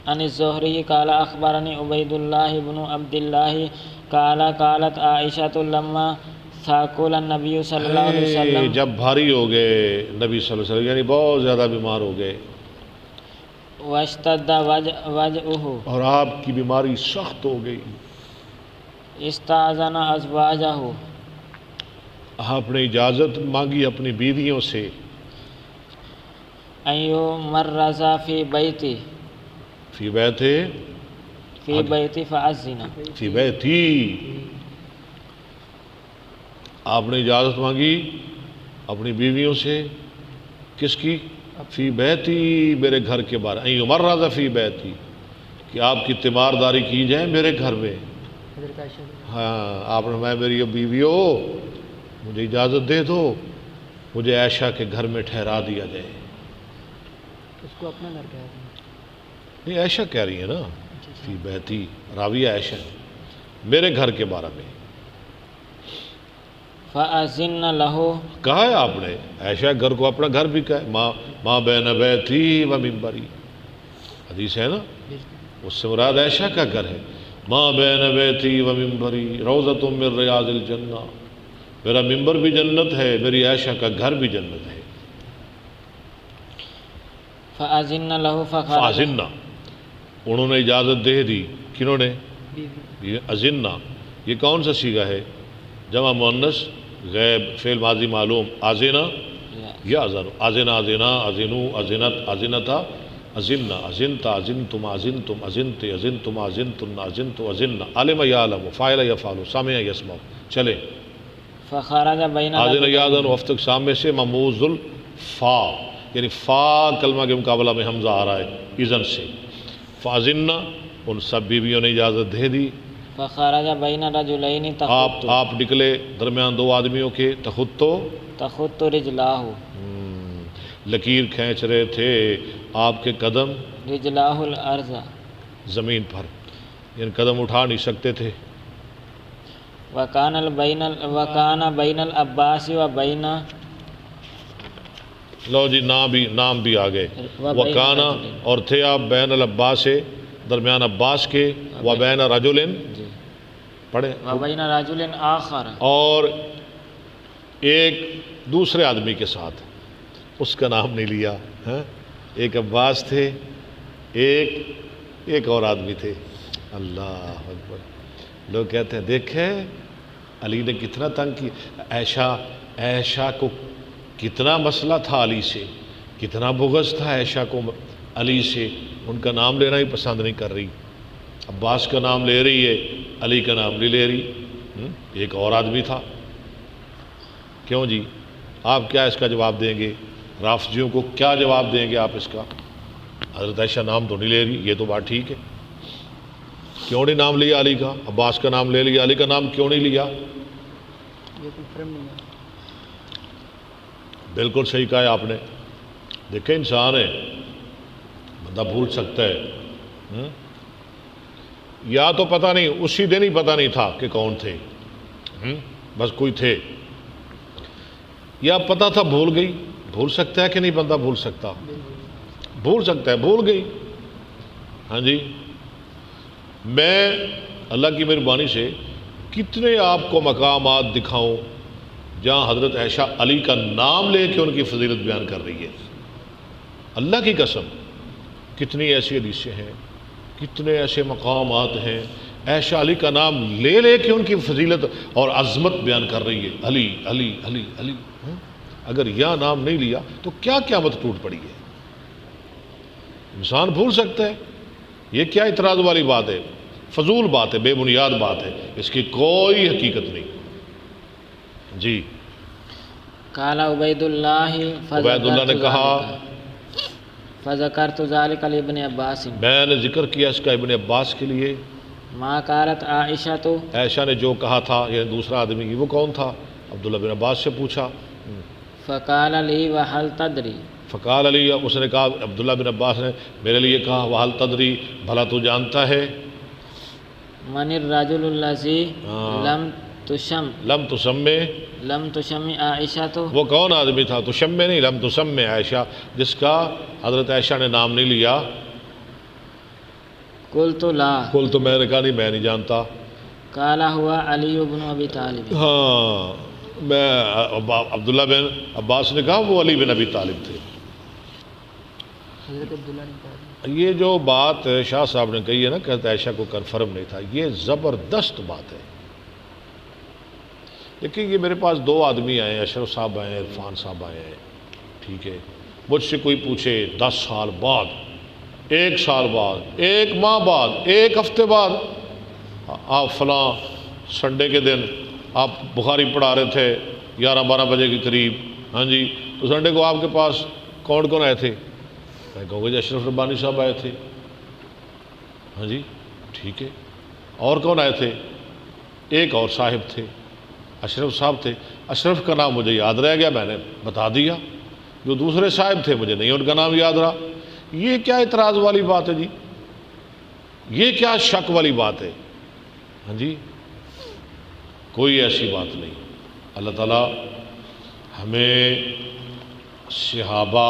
عن الزہری قال اخبرنی عبید اللہ بن عبد اللہ قال قالت عائشہ لما ثاقل النبی صلی اللہ علیہ وسلم، جب بھاری ہو گئے نبی صلی اللہ علیہ وسلم، یعنی بہت زیادہ بیمار ہو گئے، واشتد وجعہ، اور آپ کی بیماری سخت ہو گئی، استاذن ازواجہ، آپ نے اجازت مانگی اپنی بیویوں سے، ایو مرز فی بیتی، فی بیتے، فی بیتی فاذن، فی بیتی، آپ نے اجازت مانگی اپنی بیویوں سے، کس کی؟ فی بیتی، میرے گھر کے بارے، این یمرض فی بیتی، کہ آپ کی تیمارداری کی جائے میرے گھر میں۔ ہاں، آپ نے میں میری بیویو مجھے اجازت دے دو، مجھے عائشہ کے گھر میں ٹھہرا دیا جائے۔ اس کو اپنا گھر کہہ رہے ہیں، نہیں، عائشہ کہہ رہی ہے نا، فی بیتی، راویہ عائشہ، میرے گھر کے بارے میں فأذن لہ، کہا ہے آپ نے، عائشہ گھر کو اپنا گھر بھی کہا ہے، ماں بین بیتی و منبری، حدیث ہے نا، اس سے مراد عائشہ کا گھر ہے، ماں بین بیتی و منبری روضۃ من ریاض الجنہ، میرا منبر بھی جنت ہے، میری عائشہ کا گھر بھی جنت ہے۔ فأذن لہ فخرج، فاذنہ، انہوں نے اجازت دے دی، کنہوں نے؟ یہ اذنہ، یہ کون سا صیغہ ہے؟ جمع مؤنث غیب، فعل ماضی معلوم، آذنہ یا اذن، آذنہ، آذنہ، آذنو، آذنت، آذنتا، اذنہ، اذنتا، اذنتم، اذنتم، اذنت، اذنتم، اذنتن، اذنت، اذنہ، علم یعلم، فاعل یفعل، سامع یسمع، چلے۔ فخرج بین آذن یاذن وفت اقسام میں سے مموز الفا، یعنی فا کلمہ کے مقابلہ میں حمزہ آ رہا ہے اذن سے، فاذنہ، ان سب بیویوں نے اجازت دے دی، فخرج بین رجلین تخط، آپ نکلے درمیان دو آدمیوں کے، تخط رجلاہ، لکیر کھینچ رہے تھے آپ کے قدم رجلاہ الارض، زمین پر، یعنی قدم اٹھا نہیں سکتے تھے۔ وکان بین العباس و بین، لو جی نام بھی آ گئے، وکانا، اور تھے آپ بین العباس، درمیان عباس کے، و بین رجل، پڑھے، و بین رجل آخر، اور ایک دوسرے آدمی کے ساتھ، اس کا نام نہیں لیا، ہاں، ایک عباس تھے، ایک اور آدمی تھے، اللہ اکبر۔ لوگ کہتے ہیں دیکھیں علی نے کتنا تنگ کی، عائشہ کو کتنا مسئلہ تھا علی سے، کتنا بغض تھا عائشہ کو علی سے، ان کا نام لینا ہی پسند نہیں کر رہی، عباس کا نام لے رہی ہے، علی کا نام نہیں لے رہی۔ ایک اور آدمی تھا، کیوں جی؟ آپ کیا اس کا جواب دیں گے؟ رافضیوں کو کیا جواب دیں گے آپ اس کا؟ حضرت عائشہ نام تو نہیں لے رہی، یہ تو بات ٹھیک ہے، کیوں نہیں نام لیا علی کا؟ عباس کا نام لے لیا، علی کا نام کیوں نہیں لیا؟ بالکل صحیح کہا ہے آپ نے۔ دیکھیں انسان ہے، بندہ بھول سکتا ہے، یا تو پتہ نہیں اسی دن ہی پتہ نہیں تھا کہ کون تھے، بس کوئی تھے، یا پتہ تھا بھول گئی، بھول سکتا ہے کہ نہیں بندہ بھول سکتا؟ بھول سکتا ہے، بھول گئی، ہاں جی۔ میں اللہ کی مہربانی سے کتنے آپ کو مقامات دکھاؤں جہاں حضرت عائشہ علی کا نام لے کے ان کی فضیلت بیان کر رہی ہے، اللہ کی قسم، کتنی ایسی حدیثیں ہیں، کتنے ایسے مقامات ہیں، عائشہ علی کا نام لے لے کے ان کی فضیلت اور عظمت بیان کر رہی ہے، علی علی علی علی۔ اگر یہ نام نہیں لیا تو کیا قیامت ٹوٹ پڑی ہے؟ انسان بھول سکتا ہے، یہ کیا اعتراض والی بات ہے؟ فضول بات ہے، بے بنیاد بات ہے، اس کی کوئی حقیقت نہیں جی۔ قال عبید اللہ نے کہا، فذکرت ذلک لابن عباس، میں نے ذکر کیا اس کا ابن عباس کے لیے، ما قالت عائشہ، تو عائشہ نے جو کہا تھا، یہ دوسرا آدمی وہ کون تھا؟ عبداللہ بن عباس سے پوچھا، فقال لی وحل تدری، فقال علی، اس نے کہا، عبداللہ بن عباس نے میرے لیے کہا، وحل تدری، بھلا تو جانتا ہے، من الرجل الذی لم تسمی عائشہ، تو وہ کون آدمی تھا؟ تشمی نہیں، لم تسمی عائشہ، جس کا حضرت عائشہ نے نام نہیں لیا، قلت لا کل تو میں نے کہا نہیں، میں نہیں جانتا. قال هو علی بن ابی طالب. ہاں، میں عبداللہ بن عباس نے کہا وہ علی بن ابی طالب تھے. حضرت عبداللہ نے کہا یہ جو بات شاہ صاحب نے کہی ہے نا، کہتے عائشہ کو کنفرم نہیں تھا، یہ زبردست بات ہے. لیکن یہ میرے پاس 2 آدمی آئے ہیں، اشرف صاحب آئے ہیں، عرفان صاحب آئے ہیں، ٹھیک ہے. مجھ سے کوئی پوچھے 10 سال بعد، 1 سال بعد، 1 ماہ بعد، 1 ہفتے بعد، آپ فلاں سنڈے کے دن آپ بخاری پڑھا رہے تھے 11-12 بجے کے قریب، ہاں جی، تو سنڈے کو آپ کے پاس کون کون آئے تھے؟ میں کہوں گا جی اشرف ربانی صاحب آئے تھے. ہاں جی ٹھیک ہے. اور کون آئے تھے؟ ایک اور صاحب تھے، اشرف صاحب تھے. اشرف کا نام مجھے یاد رہ گیا، میں نے بتا دیا. جو دوسرے صاحب تھے مجھے نہیں ان کا نام یاد رہا. یہ کیا اعتراض والی بات ہے جی؟ یہ کیا شک والی بات ہے؟ ہاں جی، کوئی ایسی بات نہیں. اللہ تعالیٰ ہمیں صحابہ